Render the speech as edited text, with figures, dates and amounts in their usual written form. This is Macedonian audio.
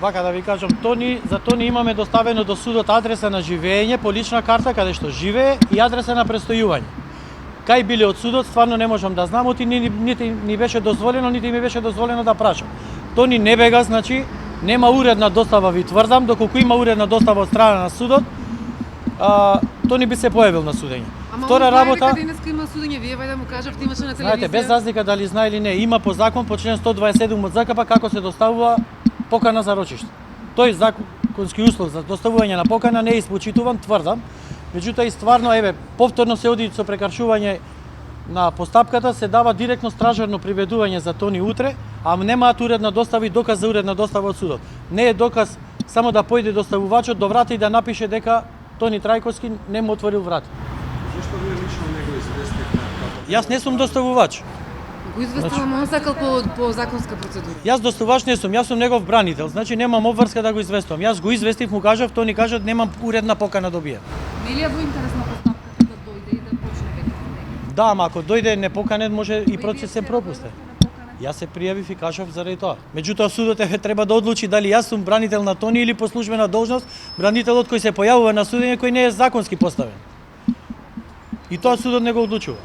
Вака да ви кажам, за Тони имаме доставено до судот адреса на живење по лична карта каде што живее и адреса на престојување. Кај биле од судот, стварно не можам да знам, оти нити ни беше дозволено, нити ми беше дозволено да прашам. Тони не бега, значи нема уредна достава, ви тврдам, доколку има уредна достава од страна на судот, Тони би се појавил на судење. Ама Втора работа, дека денеска има судење, вие да му кажавте, имаше на телевизија. знаете, без разлика дали знае или не, има по закон по член 127 од ЗКП како се доставува покана за рочиште. Тој законски услов за доставување на покана не е испочитуван, тврдам. Меѓутоа и стварно, повторно се оди со прекршување на постапката, се дава директно стражарно приведување за Тони утре, а немаат уредна достава и доказ за уредна достава од судот. Не е доказ само да појде доставувачот до врата и да напише дека Тони Трајковски не му отворил врата. Зошто вие лично не го известивте? Јас не сум доставувач. Го известила, он сакал по законска процедура. Јас доставувач не сум, јас сум негов бранител, значи немам обврска да го известувам. Јас го известив, му кажав, Тони кажа немам уредна покана добија. Не ли е во интерес на постапката да дојде и да почне веќе? Да, ама ако дојде непоканет, може и процес се пропусте. Јас се пријавив и кажав заради тоа. Меѓутоа судот треба да одлучи дали јас сум бранител на Тони или по службена должност бранителот кој се појавува на судење кој не е законски поставен. И тоа судот не го одлучува.